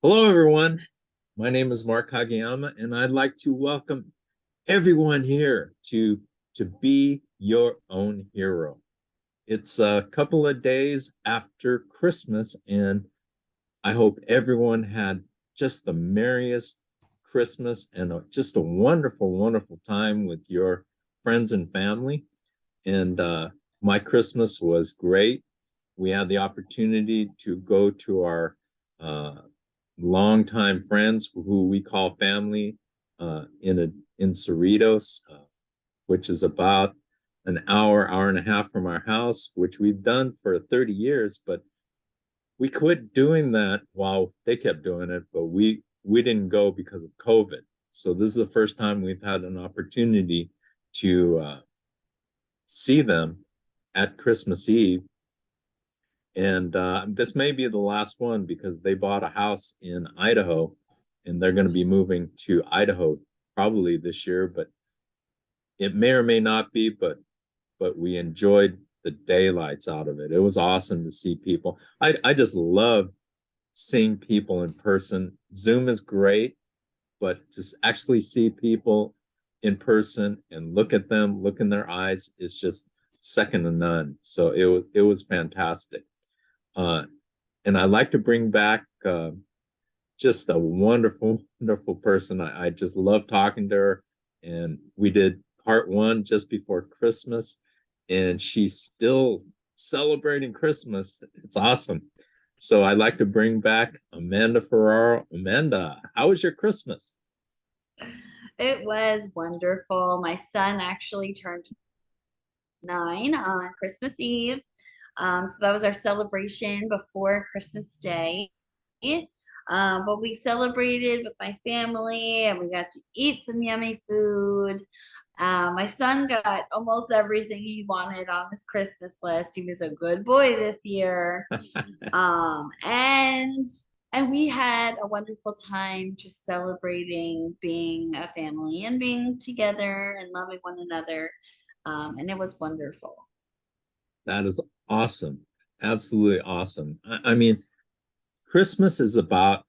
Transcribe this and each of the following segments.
Hello, everyone. My name is Mark Kageyama, and I'd like to welcome everyone here to Be Your Own Hero. It's a couple of days after Christmas, and I hope everyone had just the merriest Christmas and just a wonderful, wonderful time with your friends and family. And my Christmas was great. We had the opportunity to go to our uh, longtime friends who we call family in Cerritos, which is about an hour and a half from our house, which we've done for 30 years, but we quit doing that while they kept doing it, but we didn't go because of COVID. So this is the first time we've had an opportunity to see them at Christmas Eve. And this may be the last one because they bought a house in Idaho and they're going to be moving to Idaho probably this year, but it may or may not be, but we enjoyed the daylights out of it. It was awesome to see people. I just love seeing people in person. Zoom is great, but to actually see people in person and look at them, look in their eyes is just second to none. So it was fantastic. Uh, and I like to bring back just a wonderful, wonderful person. I just love talking to her. And we did part one just before Christmas, and she's still celebrating Christmas. It's awesome. So I'd like to bring back Amanda Ferraro. Amanda, how was your Christmas? It was wonderful. My son actually turned 9 on Christmas Eve. So that was our celebration before Christmas Day. But we celebrated with my family and we got to eat some yummy food. My son got almost everything he wanted on his Christmas list. He was a good boy this year. Um, and and we had a wonderful time just celebrating being a family and being together and loving one another. And it was wonderful. That is awesome. Absolutely awesome. I mean, Christmas is about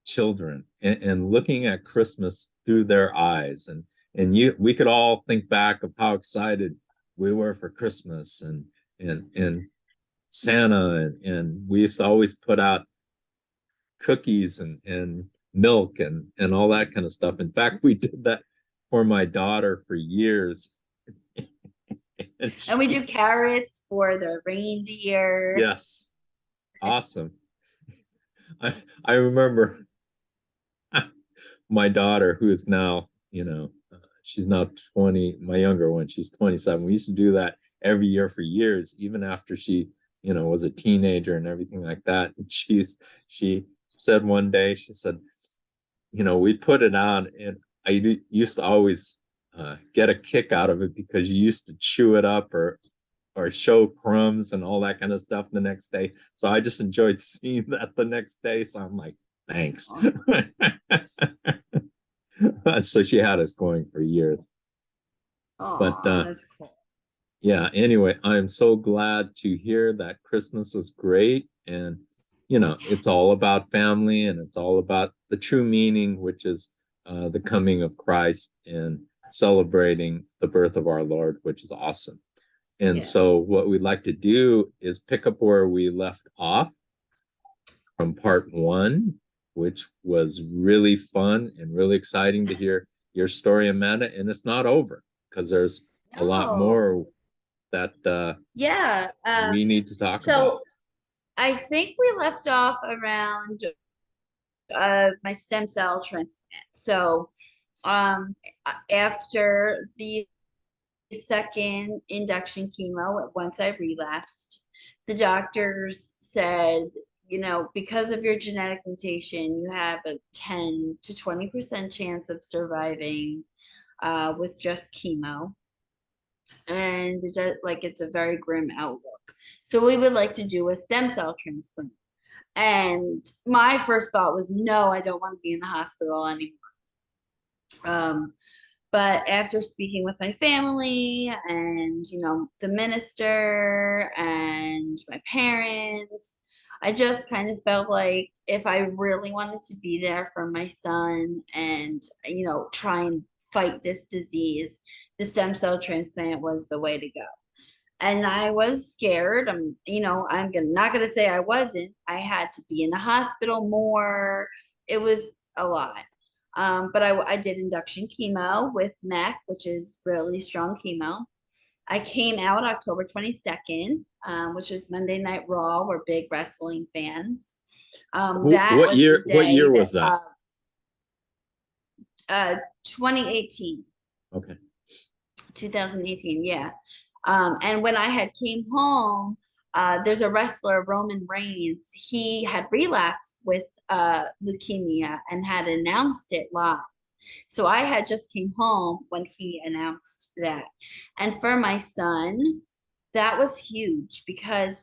children and looking at Christmas through their eyes. And we could all think back of how excited we were for Christmas and Santa and we used to always put out cookies and milk and all that kind of stuff. In fact, we did that for my daughter for years. And And we do she, carrots for the reindeer. yes, awesome. I I remember my daughter, who is now, she's now 20, my younger one, she's 27. We used to do that every year for years, even after she, was a teenager and everything like that. And she said one day, she said, we put it on and used to always get a kick out of it because you used to chew it up or show crumbs and all that kind of stuff the next day. So I just enjoyed seeing that the next day. So I'm like, thanks. So she had us going for years. But Oh, that's cool. yeah, anyway, I'm so glad to hear that Christmas was great. And, it's all about family and it's all about the true meaning, which is the coming of Christ and celebrating the birth of our Lord, which is awesome. And Yeah. so, what we'd like to do is pick up where we left off from part one, which was really fun and really exciting to hear your story, Amanda. And it's not over because there's a lot No. more that Yeah. we need to talk about. So I think we left off around my stem cell transplant. So after the second induction chemo, once I relapsed, the doctors said, because of your genetic mutation, you have a 10 to 20% chance of surviving with just chemo. And it's a very grim outlook. So we would like to do a stem cell transplant. And my first thought was, no, I don't want to be in the hospital anymore. Um, but after speaking with my family and, the minister and my parents, I just kind of felt like if I really wanted to be there for my son and, try and fight this disease, the stem cell transplant was the way to go. And I was scared. Not gonna say I wasn't. I had to be in the hospital more. It was a lot. But I did induction chemo with MEC, which is really strong chemo. I came out October 22nd, which was Monday Night Raw. We're big wrestling fans. That What was the year? What day year that was that? 2018. Okay. 2018, yeah. And when I had came home, there's a wrestler, Roman Reigns. He had relapsed with leukemia and had announced it live. So I had just came home when he announced that. And for my son, that was huge because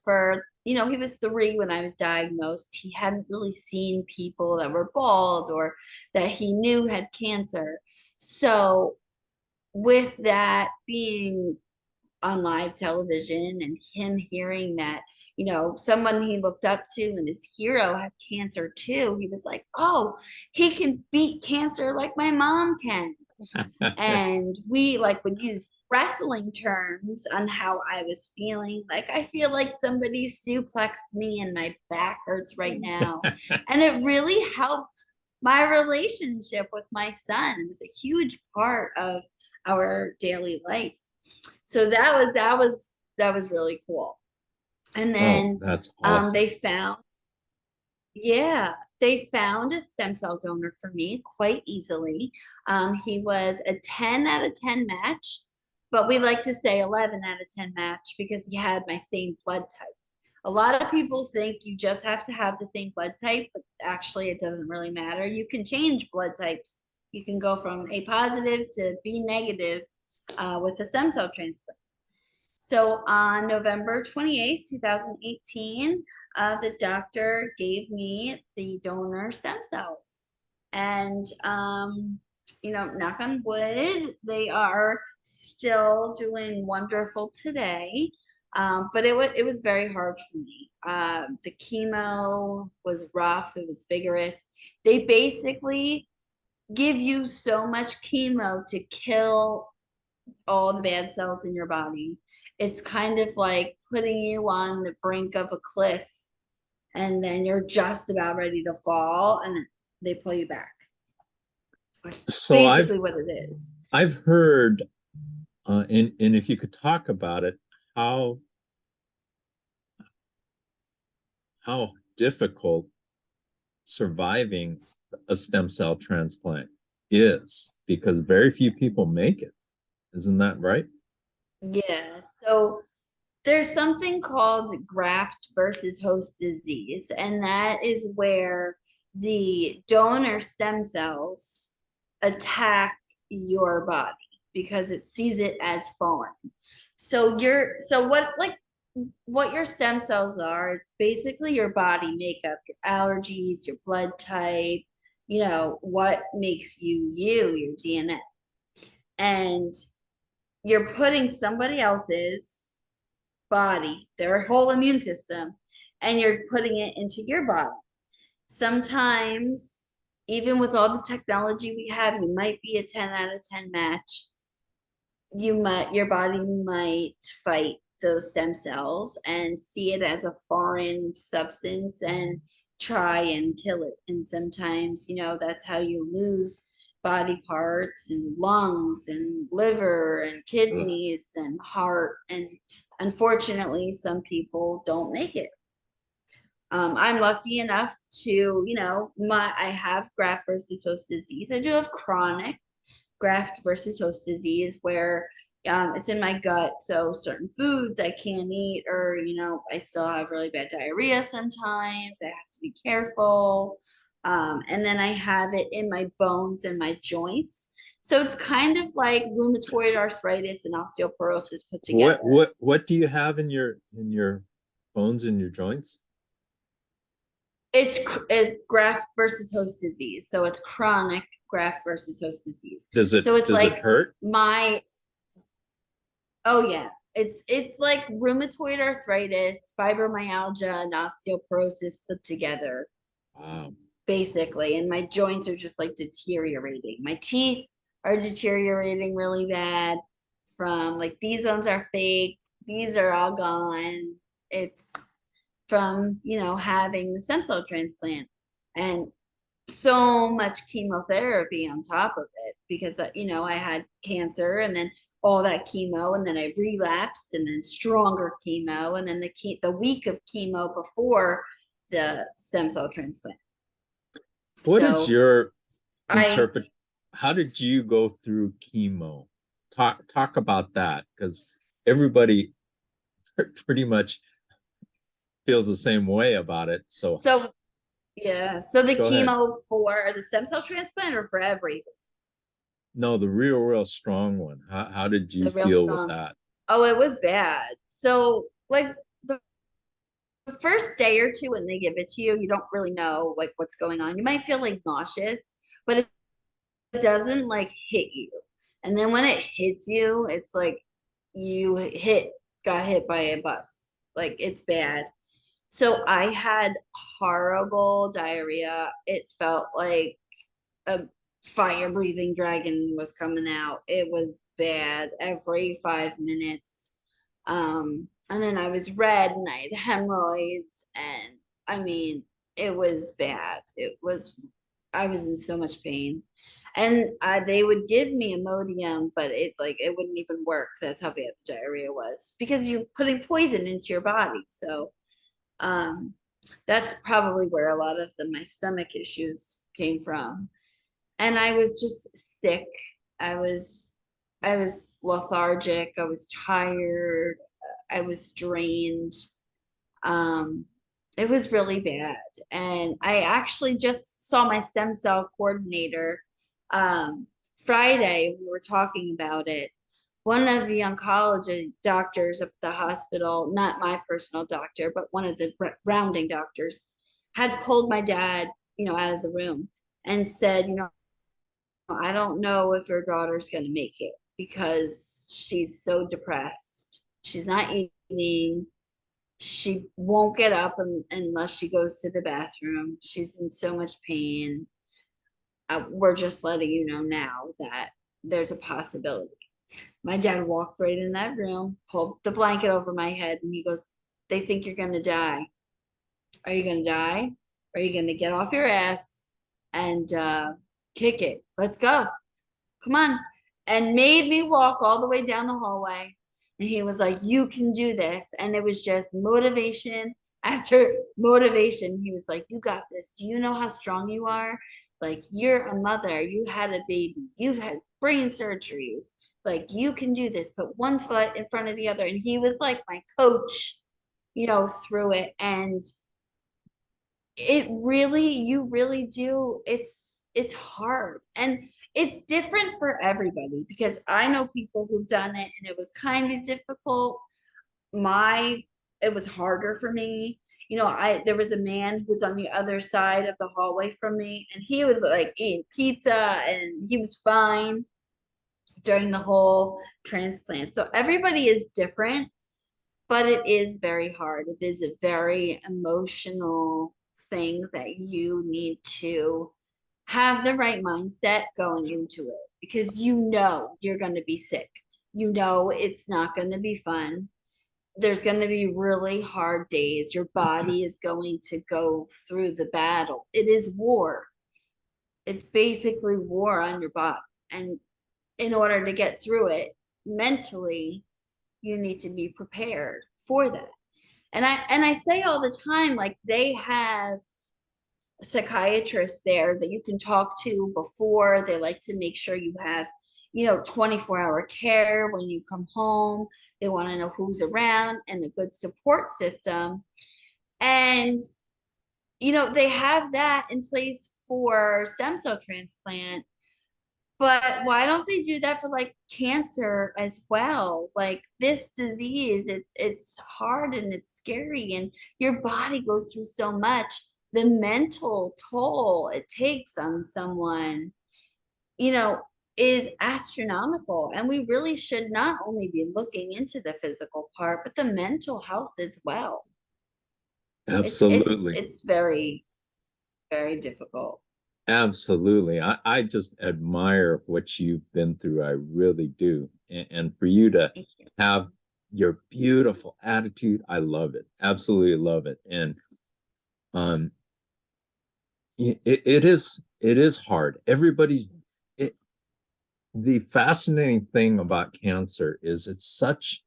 he was 3 when I was diagnosed. He hadn't really seen people that were bald or that he knew had cancer. So with that being on live television and him hearing that, someone he looked up to and his hero had cancer too, he was like, oh, he can beat cancer like my mom can. And we would use wrestling terms on how I was feeling. Like, I feel like somebody suplexed me and my back hurts right now. And it really helped my relationship with my son. It was a huge part of our daily life. So that was really cool. And Oh, then that's awesome. they found a stem cell donor for me quite easily. He was a 10 out of 10 match, but we like to say 11 out of 10 match because he had my same blood type. A lot of people think you just have to have the same blood type, but actually it doesn't really matter. You can change blood types. You can go from A positive to B negative with a stem cell transplant. So on November 28th, 2018, the doctor gave me the donor stem cells. And, knock on wood, they are still doing wonderful today. But it was very hard for me. The chemo was rough, it was vigorous. They basically give you so much chemo to kill all the bad cells in your body. It's kind of like putting you on the brink of a cliff and then you're just about ready to fall and then they pull you back. So Basically what it is. I've heard, and if you could talk about it, how difficult surviving a stem cell transplant is, because very few people make it. Isn't that right? Yeah. So there's something called graft versus host disease, and that is where the donor stem cells attack your body because it sees it as foreign. So what your stem cells are is basically your body makeup, your allergies, your blood type, what makes you, your DNA. And you're putting somebody else's body, their whole immune system, and you're putting it into your body. Sometimes, even with all the technology we have, you might be a 10 out of 10 match. Your body might fight those stem cells and see it as a foreign substance and try and kill it. And sometimes, that's how you lose body parts and lungs and liver and kidneys and heart. And unfortunately, some people don't make it. I'm lucky enough to, I have graft versus host disease. I do have chronic graft versus host disease where it's in my gut. So certain foods I can't eat, or, I still have really bad diarrhea sometimes. I have to be careful. And then I have it in my bones and my joints. So it's kind of like rheumatoid arthritis and osteoporosis put together. What do you have in your bones and your joints? It's graft versus host disease. So it's chronic graft versus host disease. Does it So it's does like it hurt? oh yeah, It's like rheumatoid arthritis, fibromyalgia, and osteoporosis put together, Wow. basically. And my joints are just like deteriorating. My teeth are deteriorating really bad from like these ones are fake, these are all gone. It's from, having the stem cell transplant and so much chemotherapy on top of it because, I had cancer and then all that chemo and then I relapsed and then stronger chemo and then the week of chemo before the stem cell transplant. What is So your I interpret? How did you go through chemo? Talk about that because everybody pretty much feels the same way about it. So so yeah, so the go ahead. chemo for the stem cell transplant or for everything? No, the real strong one. How did you The real feel with strong. that? Oh, it was bad. So like the first day or two when they give it to you, you don't really know like what's going on. You might feel like nauseous, but it doesn't like hit you. And then when it hits you, it's like you got hit by a bus. Like it's bad. So I had horrible diarrhea. It felt like a fire breathing dragon was coming out. It was bad every 5 minutes. And then I was red and I had hemorrhoids. And I mean, it was bad. I was in so much pain. And they would give me Imodium, but it wouldn't even work. That's how bad the diarrhea was because you're putting poison into your body. So, um, that's probably where a lot of my stomach issues came from. And I was just sick. I was I was lethargic. I was tired. I was drained. Um, it was really bad. And I actually just saw my stem cell coordinator Friday. We were talking about it. One of the oncology doctors of the hospital, not my personal doctor, but one of the rounding doctors, had pulled my dad, out of the room and said, I don't know if your daughter's going to make it because she's so depressed. She's not eating. She won't get up unless she goes to the bathroom. She's in so much pain. We're just letting you know now that there's a possibility. My dad walked right in that room, pulled the blanket over my head, and he goes, "They think you're going to die. Are you going to die? Are you going to get off your ass and kick it? Let's go. Come on." And made me walk all the way down the hallway. And he was like, "You can do this." And it was just motivation after motivation. He was like, "You got this. Do you know how strong you are? Like, you're a mother. You had a baby. You've had brain surgeries. Like, you can do this. Put one foot in front of the other." And he was like my coach, through it. And you really do. It's hard. And it's different for everybody because I know people who've done it and it was kind of difficult. My It was harder for me. There was a man who was on the other side of the hallway from me and he was like eating pizza and he was fine during the whole transplant. So everybody is different, but it is very hard. It is a very emotional thing that you need to have the right mindset going into it because you're going to be sick. It's not going to be fun. There's going to be really hard days. Your body is going to go through the battle. It is war. It's basically war on your body. And in order to get through it mentally, you need to be prepared for that. And I say all the time, like they have psychiatrists there that you can talk to before. They like to make sure you have 24-hour care when you come home. They want to know who's around and a good support system. And they have that in place for stem cell transplant, but why don't they do that for like cancer as well? Like this disease, it's hard and it's scary, and your body goes through so much. The mental toll it takes on someone, you know, is astronomical. And we really should not only be looking into the physical part, but the mental health as well. Absolutely. It's very, very difficult. Absolutely. I just admire what you've been through. I really do. And for you to Thank you. have your beautiful attitude, I love it. Absolutely love it. And um it is hard. It, the fascinating thing about cancer is it's such,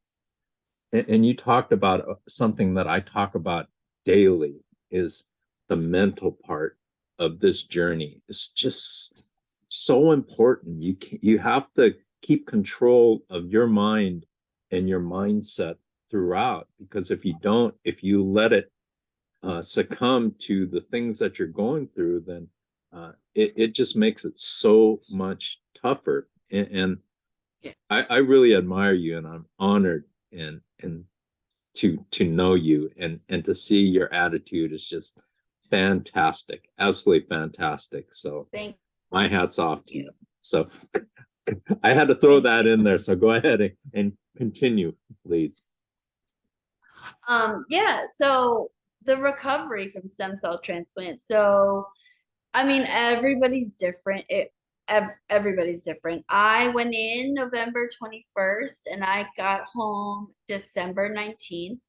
and you talked about something that I talk about daily, is the mental part of this journey. It's just so important. You have to keep control of your mind and your mindset throughout, because if you don't, if you let it succumb to the things that you're going through, then it just makes it so much tougher. And Yeah. I really admire you, and I'm honored and to know you, and to see your attitude is just fantastic, absolutely fantastic. So Thank my hat's off to you. you. So I had to throw Thank that you. in there. So go ahead and continue, please. Yeah, so the recovery from stem cell transplant. So, I mean, everybody's different. Everybody's different. I went in November 21st and I got home December 19th.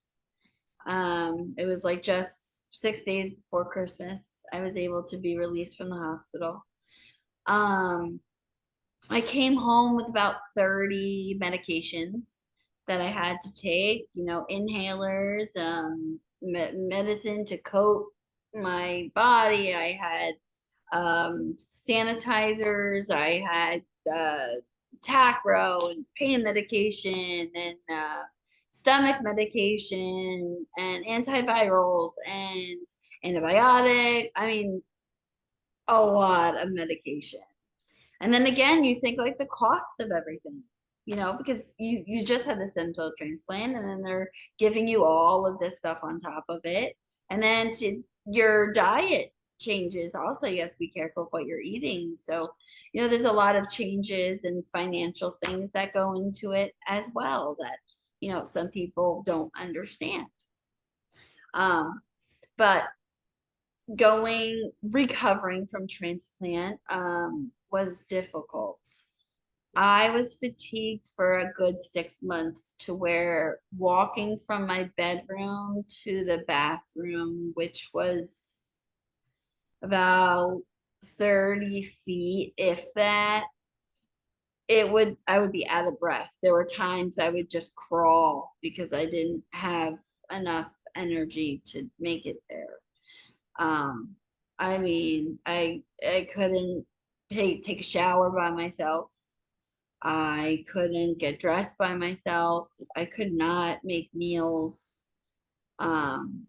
It was like just 6 days before Christmas. I was able to be released from the hospital. Um, I came home with about 30 medications that I had to take, you know, inhalers, medicine to coat my body. I had sanitizers. I had Tacro and pain medication and stomach medication and antivirals and antibiotic. I mean, a lot of medication. And then again, you think like the cost of everything, you know, because you just had the stem cell transplant and then they're giving you all of this stuff on top of it. And then your diet changes also. You have to be careful of what you're eating. So, you know, there's a lot of changes and financial things that go into it as well that, you know, some people don't understand. Um, but recovering from transplant was difficult. I was fatigued for a good 6 months to where walking from my bedroom to the bathroom, which was about 30 feet, if that, I would be out of breath. There were times I would just crawl because I didn't have enough energy to make it there. Um, I mean, I couldn't take a shower by myself. I couldn't get dressed by myself. I could not make meals. Um,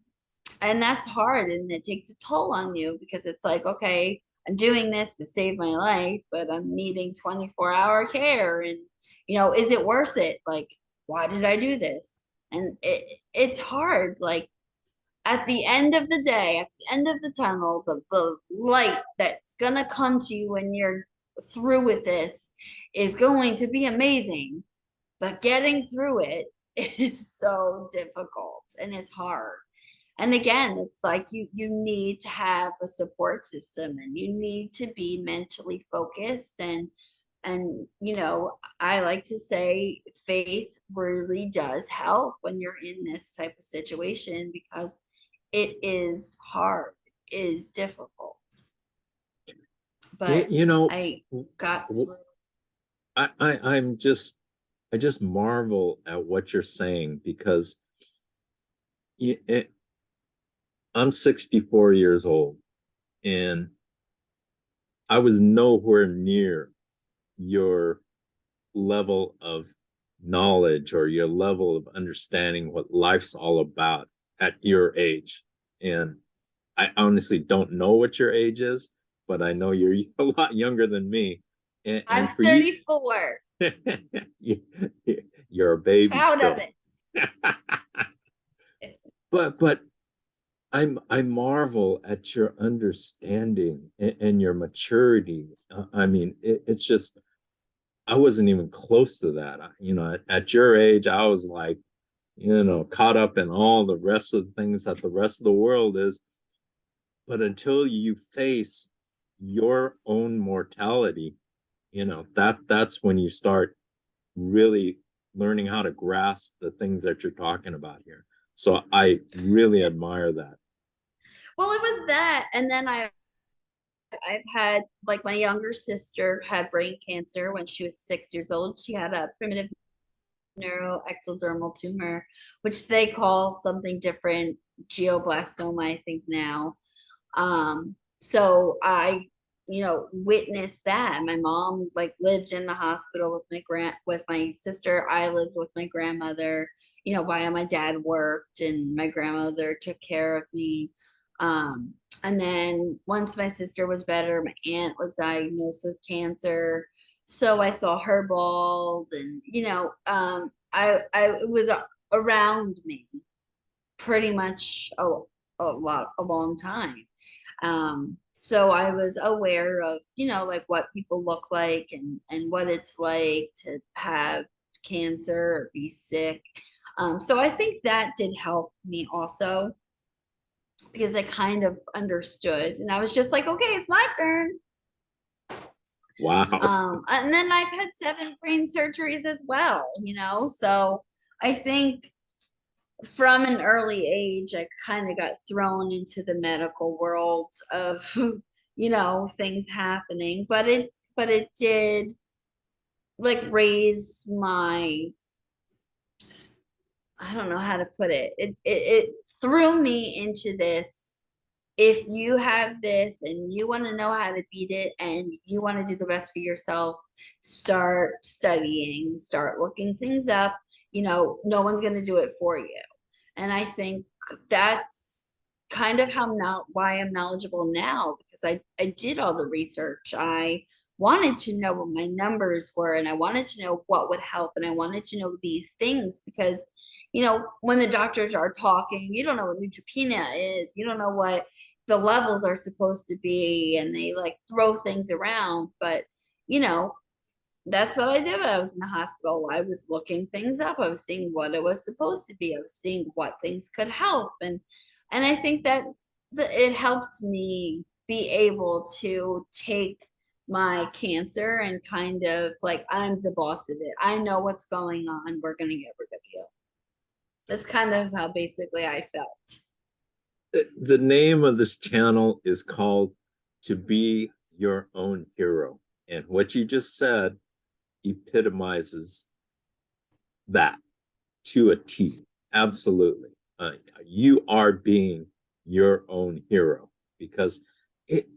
and that's hard and it takes a toll on you because it's like, okay, I'm doing this to save my life, but I'm needing 24-hour care. And, you know, is it worth it? Like, why did I do this? And it's hard. Like, at the end of the day, at the end of the tunnel, the light that's gonna come to you when you're through with this is going to be amazing. But getting through it is so difficult and it's hard. And again, it's like you need to have a support system and you need to be mentally focused and you know, I like to say faith really does help when you're in this type of situation because it is hard, it is difficult. But You know, I got through. I'm just, I just marvel at what you're saying, because it, I'm 64 years old and I was nowhere near your level of knowledge or your level of understanding what life's all about at your age. And I honestly don't know what your age is, but I know you're a lot younger than me. I'm And for you, 34. you're a baby Proud of still. it. But I marvel at your understanding and your maturity. I mean, it's just I wasn't even close to that. At your age, I was like, caught up in all the rest of the things that the rest of the world is. But until you face your own mortality, that's when you start really learning how to grasp the things that you're talking about here. So I really admire that. Well, it was that, and then I've had, like, my younger sister had brain cancer when she was 6 years old. She had a primitive neuroectodermal tumor, which they call something different, glioblastoma, I think now. So I, witnessed that. My mom, like, lived in the hospital with with my sister. I lived with my grandmother, while my dad worked, and my grandmother took care of me. Um, and then once my sister was better, my aunt was diagnosed with cancer. So I saw her bald, and I it was around me pretty much a long time. So I was aware of, like, what people look like, and what it's like to have cancer or be sick. So I think that did help me also, because I kind of understood, and I was just like, okay, it's my turn. Wow. And then I've had 7 brain surgeries as well, so I think from an early age, I kind of got thrown into the medical world of, things happening, but it did, like, raise my, I don't know how to put it. It threw me into this. If you have this and you want to know how to beat it and you want to do the best for yourself, start studying, start looking things up. No one's going to do it for you. And I think that's kind of why I'm knowledgeable now, because I did all the research. I wanted to know what my numbers were, and I wanted to know what would help, and I wanted to know these things because, when the doctors are talking, you don't know what neutropenia is, you don't know what the levels are supposed to be, and they, like, throw things around. But, you know, that's what I did when I was in the hospital. I was looking things up. I was seeing what it was supposed to be. I was seeing what things could help. And I think that it helped me be able to take my cancer and kind of, like, I'm the boss of it. I know what's going on. We're going to get rid of you. That's kind of how basically I felt. The name of this channel is called To Be Your Own Hero. And what you just said epitomizes that to a T. Absolutely. You are being your own hero because it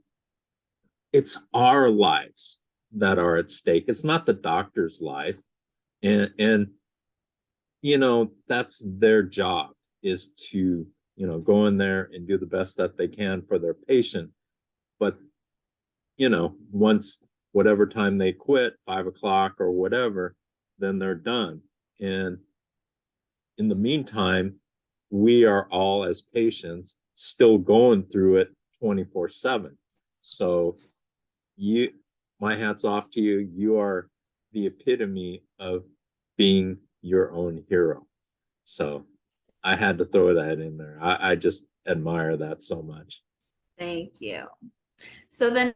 it's our lives that are at stake. It's not the doctor's life. And that's their job, is to, go in there and do the best that they can for their patient. But, once whatever time they quit, 5 o'clock or whatever, then they're done. And in the meantime, we are all, as patients, still going through it 24/7. So you my hat's off to you. You are the epitome of being your own hero. So I had to throw that in there. I just admire that so much. Thank you. So then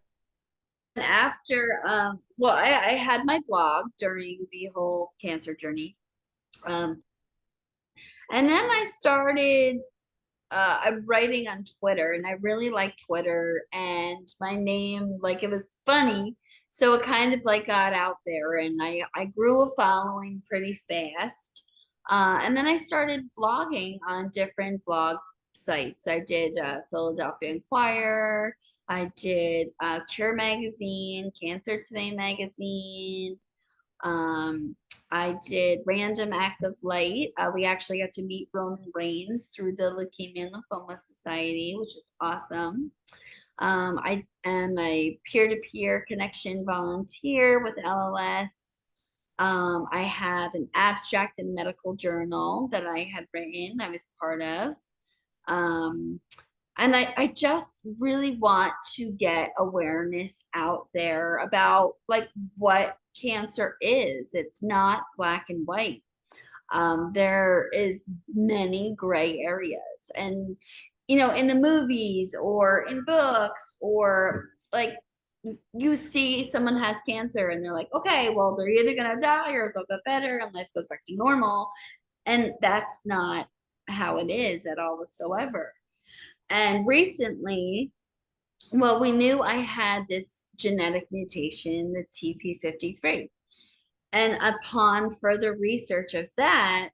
after, well, I had my blog during the whole cancer journey. Um, and then I started, I'm writing on Twitter, and I really like Twitter, and my name, like, it was funny. So it kind of, like, got out there, and I grew a following pretty fast. And then I started blogging on different blog sites. I did Philadelphia Inquirer. I did Cure Magazine, Cancer Today Magazine. Um, I did Random Acts of Light. We actually got to meet Roman Reigns through the Leukemia and Lymphoma Society, which is awesome. I am a peer-to-peer connection volunteer with LLS. I have an abstract and medical journal that I had written, I was part of. Um, And I just really want to get awareness out there about like what cancer is. It's not black and white. There is many gray areas, and in the movies or in books, or like you see someone has cancer and they're like, okay, well, they're either gonna die or they'll get better and life goes back to normal. And that's not how it is at all whatsoever. And recently, well, we knew I had this genetic mutation, the TP53. And upon further research of that,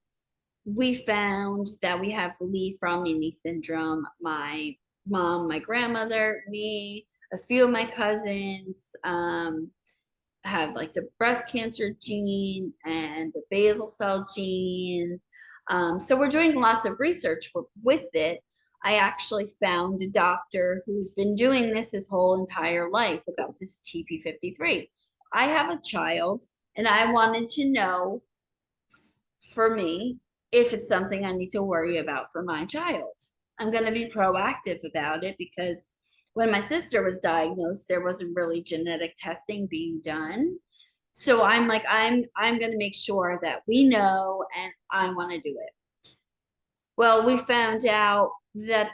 we found that we have Lee-Fraumeni syndrome. My mom, my grandmother, me, a few of my cousins have like the breast cancer gene and the basal cell gene. So we're doing lots of research with it. I actually found a doctor who's been doing this his whole entire life about this TP53. I have a child, and I wanted to know for me if it's something I need to worry about for my child. I'm going to be proactive about it because when my sister was diagnosed, there wasn't really genetic testing being done. So I'm like, I'm going to make sure that we know, and I want to do it. Well, we found out that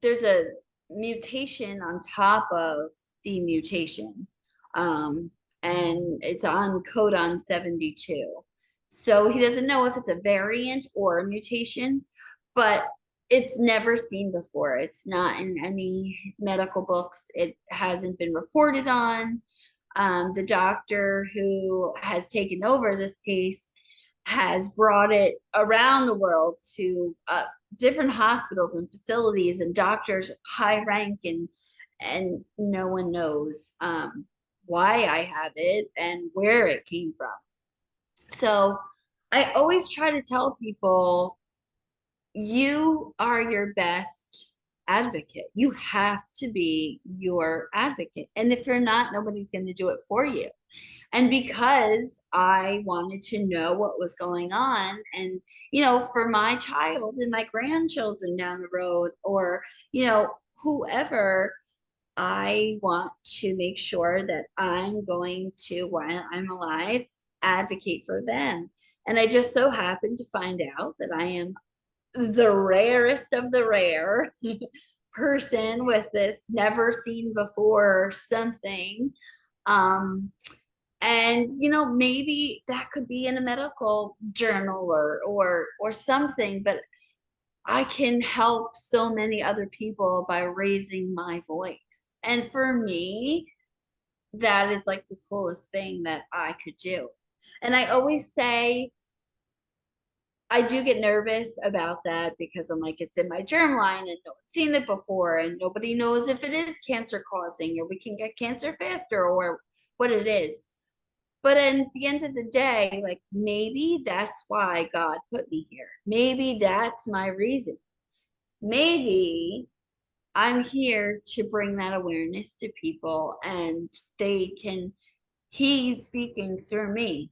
there's a mutation on top of the mutation. Um, and it's on codon 72. So he doesn't know if it's a variant or a mutation, but it's never seen before. It's not in any medical books. It hasn't been reported on. The doctor who has taken over this case has brought it around the world to different hospitals and facilities and doctors high rank, and no one knows why I have it and where it came from. So I always try to tell people, you are your best advocate. You have to be your advocate. And if you're not, nobody's going to do it for you. And because I wanted to know what was going on, and, for my child and my grandchildren down the road, or, whoever, I want to make sure that I'm going to, while I'm alive, advocate for them. And I just so happened to find out that I am the rarest of the rare person with this never seen before something. Um, and maybe that could be in a medical journal or something, but I can help so many other people by raising my voice. And for me, that is like the coolest thing that I could do. And I always say, I do get nervous about that because I'm like, it's in my germline and no one's seen it before, and nobody knows if it is cancer causing or we can get cancer faster or what it is. But at the end of the day, like, maybe that's why God put me here. Maybe that's my reason. Maybe I'm here to bring that awareness to people, and he's speaking through me.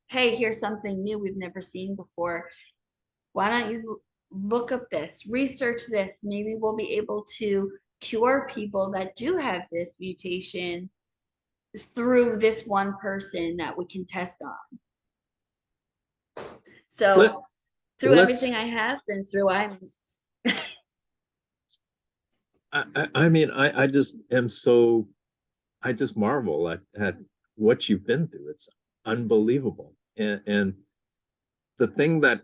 Hey, here's something new we've never seen before. Why don't you look up this, research this? Maybe we'll be able to cure people that do have this mutation through this one person that we can test on. Let, So through let's everything I have been through, I mean, I just am so, I just marvel at what you've been through. It's unbelievable. And the thing that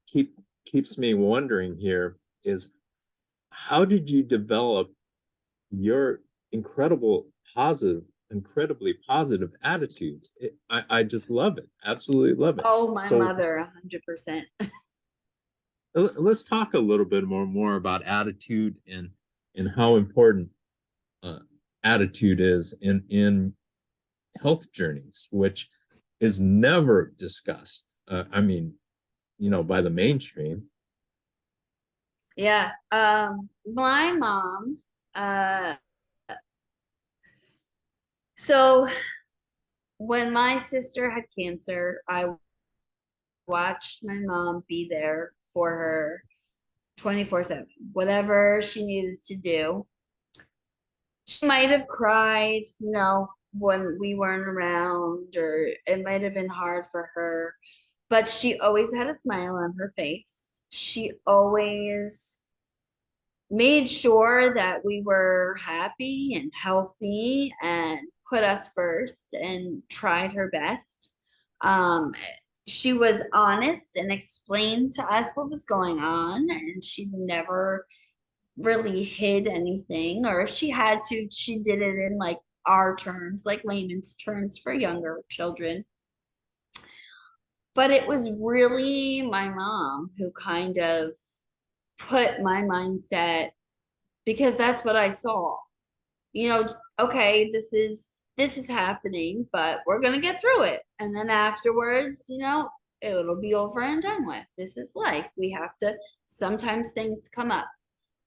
keep keeps me wondering here is, how did you develop your incredibly positive attitudes? I just love it. Absolutely love it. oh, my So mother, 100%. let's talk a little bit more about attitude and how important uh, attitude is in health journeys, which is never discussed. I mean, by the mainstream. Yeah. My mom, uh, so when my sister had cancer, I watched my mom be there for her 24/7, whatever she needed to do. She might have cried, when we weren't around, or it might have been hard for her, but she always had a smile on her face. She always made sure that we were happy and healthy and put us first and tried her best. Um, she was honest and explained to us what was going on, and she never really hid anything, or if she had to, she did it in like our terms, like layman's terms for younger children. But it was really my mom who kind of put my mindset, because that's what I saw. Okay, this is happening, but we're gonna get through it. And then afterwards, it'll be over and done with. This is life. We have to, sometimes things come up.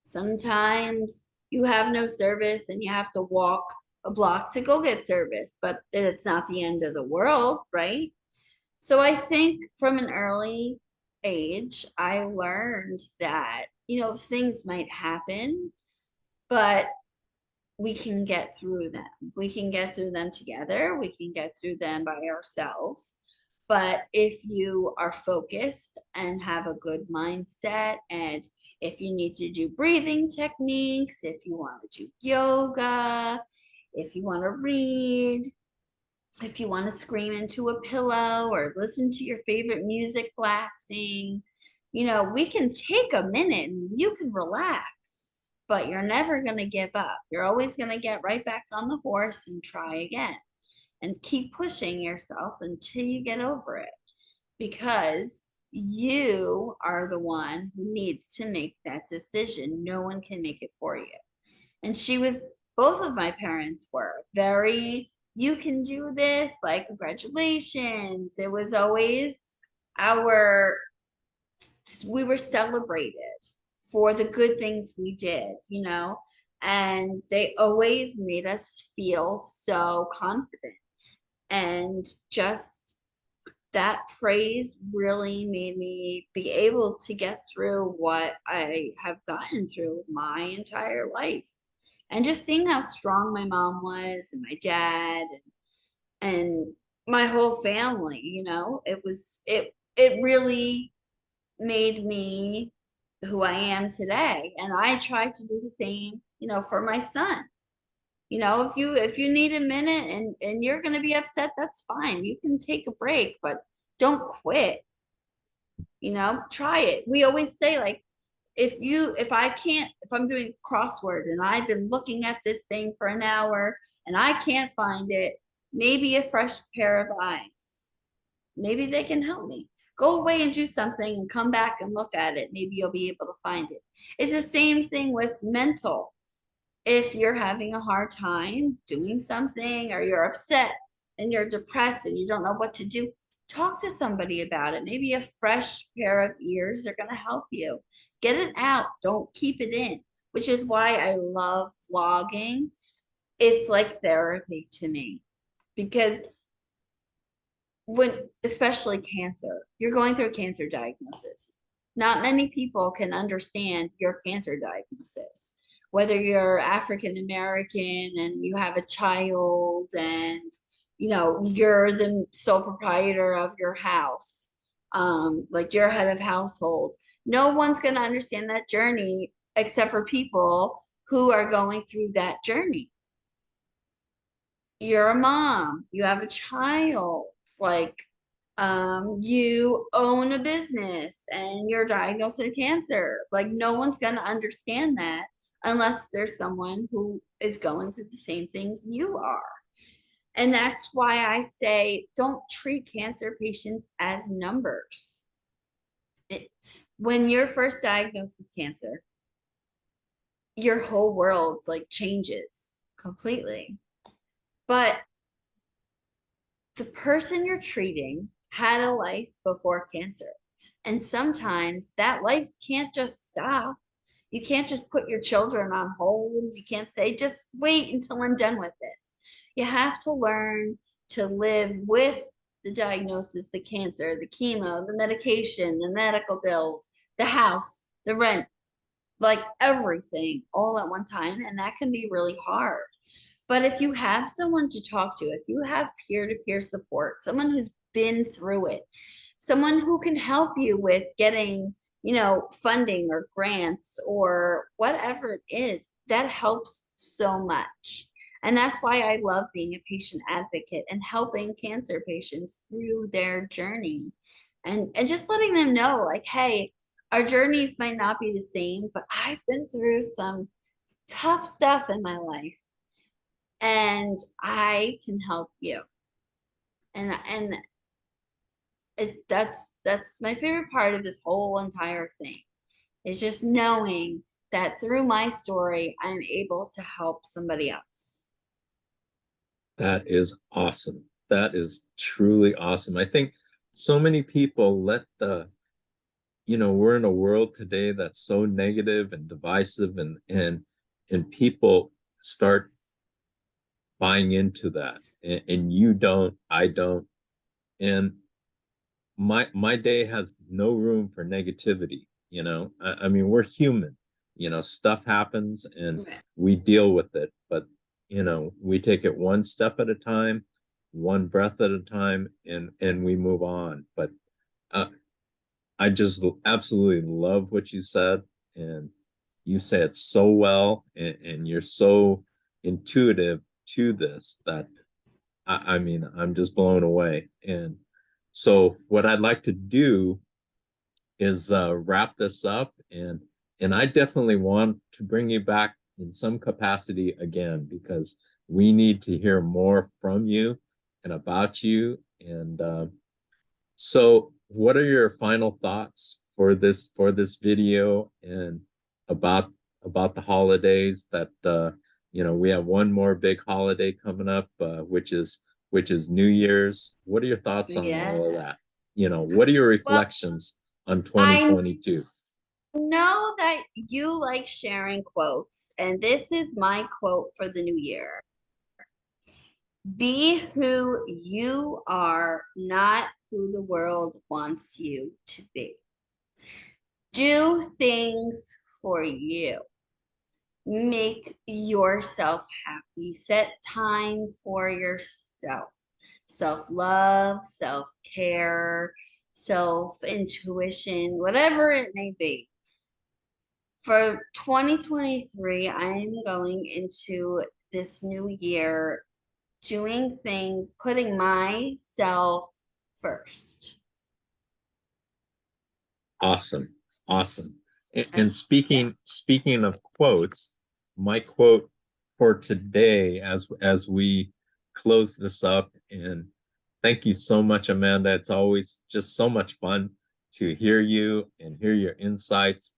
Sometimes you have no service and you have to walk a block to go get service, but it's not the end of the world, right? So I think from an early age, I learned that, things might happen, but we can get through them. We can get through them together. We can get through them by ourselves. But if you are focused and have a good mindset, and if you need to do breathing techniques, if you want to do yoga, if you want to read, if you want to scream into a pillow or listen to your favorite music blasting, we can take a minute and you can relax, but you're never going to give up. You're always going to get right back on the horse and try again and keep pushing yourself until you get over it, because you are the one who needs to make that decision. No one can make it for you. And both of my parents were very, you can do this, like, congratulations. It was always we were celebrated for the good things we did, and they always made us feel so confident. And just that praise really made me be able to get through what I have gotten through my entire life. And just seeing how strong my mom was, and my dad, and my whole family, it really made me who I am today. And I try to do the same, for my son. If you need a minute and you're going to be upset, that's fine. You can take a break, but don't quit. Try it. We always say, like, if I'm doing a crossword and I've been looking at this thing for an hour and I can't find it, maybe a fresh pair of eyes, maybe they can help me. Go away and do something and come back and look at it. Maybe you'll be able to find it. It's the same thing with mental. If you're having a hard time doing something, or you're upset and you're depressed and you don't know what to do, talk to somebody about it. Maybe a fresh pair of ears are going to help you. Get it out. Don't keep it in, which is why I love blogging. It's like therapy to me, because especially cancer, you're going through a cancer diagnosis. Not many people can understand your cancer diagnosis. Whether you're African American and you have a child, and you're the sole proprietor of your house, like you're head of household, no one's going to understand that journey except for people who are going through that journey. You're a mom, you have a child, like, you own a business and you're diagnosed with cancer. Like, no one's going to understand that unless there's someone who is going through the same things you are. And that's why I say, don't treat cancer patients as numbers. When you're first diagnosed with cancer, your whole world like changes completely. But the person you're treating had a life before cancer. And sometimes that life can't just stop. You can't just put your children on hold. You can't say, just wait until I'm done with this. You have to learn to live with the diagnosis, the cancer, the chemo, the medication, the medical bills, the house, the rent, like everything all at one time, and that can be really hard. But if you have someone to talk to, if you have peer-to-peer support, someone who's been through it, someone who can help you with getting, funding or grants or whatever it is, that helps so much. And that's why I love being a patient advocate and helping cancer patients through their journey. And just letting them know, like, hey, our journeys might not be the same, but I've been through some tough stuff in my life and I can help you. And that's my favorite part of this whole entire thing, is just knowing that through my story I'm able to help somebody else. That is awesome. That is truly awesome. I think so many people let we're in a world today that's so negative and divisive, and people start buying into that. And you don't, I don't. And my day has no room for negativity. I mean, we're human. Stuff happens and we deal with it, but we take it one step at a time, one breath at a time, and we move on. But I just absolutely love what you said, and you say it so well, and you're so intuitive to this that I mean, I'm just blown away. And so what I'd like to do is wrap this up, and I definitely want to bring you back in some capacity again, because we need to hear more from you and about you. And so what are your final thoughts for this video, and about the holidays that we have one more big holiday coming up, which is New Year's. What are your thoughts on Yeah. all of that? What are your Well, reflections on I 2022? know that you like sharing quotes, and this is my quote for the new year. Be who you are, not who the world wants you to be. Do things for you. Make yourself happy. Set time for yourself. Self-love, self-care, self-intuition, whatever it may be. For 2023, I'm going into this new year doing things, putting myself first. Awesome. Awesome. And, And and speaking of quotes, my quote for today, as we close this up, and thank you so much, Amanda. It's always just so much fun to hear you and hear your insights,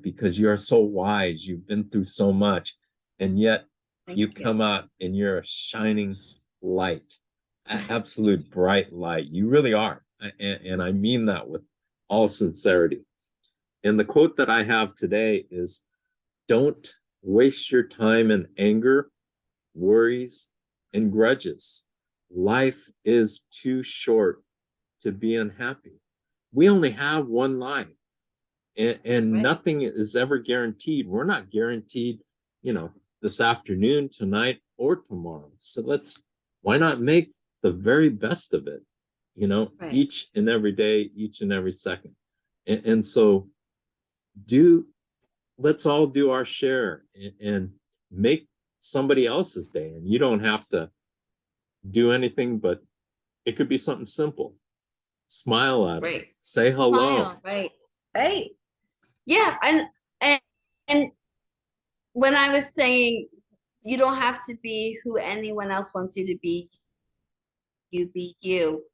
because you are so wise. You've been through so much, and yet thank you you. come out and you're a shining light, absolute bright light. You really are. And I mean that with all sincerity. And the quote that I have today is, don't waste your time in anger, worries, and grudges. Life is too short to be unhappy. We only have one life, and Right. nothing is ever guaranteed. We're not guaranteed, this afternoon, tonight, or tomorrow. So why not make the very best of it, Right. each and every day, each and every second. And so do let's all do our share, and make somebody else's day. And you don't have to do anything, but it could be something simple. Smile at them, Right. say hello. Smile. Right. Right. Yeah. And and when I was saying you don't have to be who anyone else wants you to be, you be you.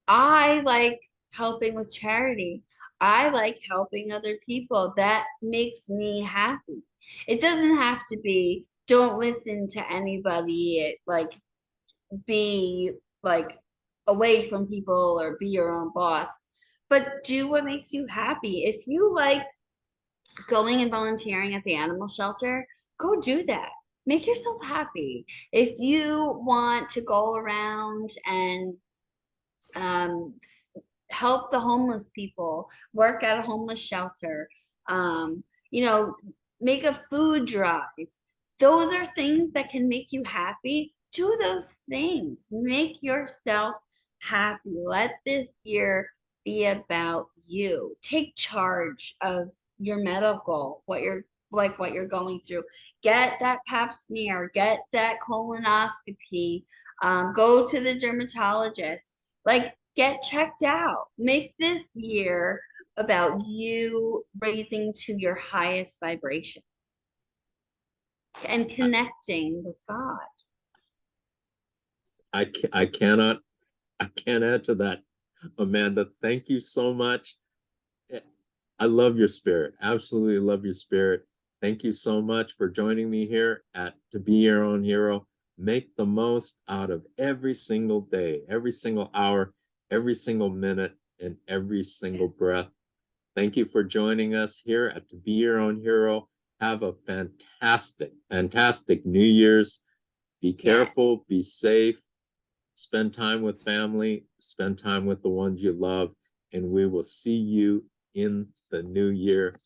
I like helping with charity. I like helping other people. That makes me happy. It doesn't have to be, don't listen to anybody, like be like away from people or be your own boss, but do what makes you happy. If you like going and volunteering at the animal shelter, go do that. Make yourself happy. If you want to go around and um, help the homeless people, work at a homeless shelter, um, make a food drive. Those are things that can make you happy. Do those things. Make yourself happy. Let this year be about you. Take charge of your medical, what you're going through. Get that pap smear, get that colonoscopy, go to the dermatologist, like get checked out. Make this year about you raising to your highest vibration and connecting with God. I can't add to that, Amanda. Thank you so much. I love your spirit. Absolutely love your spirit. Thank you so much for joining me here at To Be Your Own Hero. Make the most out of every single day, every single hour, every single minute, and every single breath. Thank you for joining us here at To Be Your Own Hero. Have a fantastic, fantastic New Year's. Be careful, be safe, spend time with family, spend time with the ones you love, and we will see you in the new year.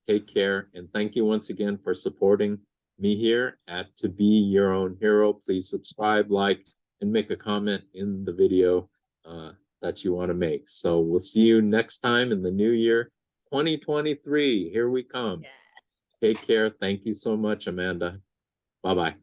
Take care, and thank you once again for supporting me here at To Be Your Own Hero. Please subscribe, like, and make a comment in the video that you want to make. So we'll see you next time in the new year, 2023. Here we come. Take care. Thank you so much, Amanda. Bye-bye.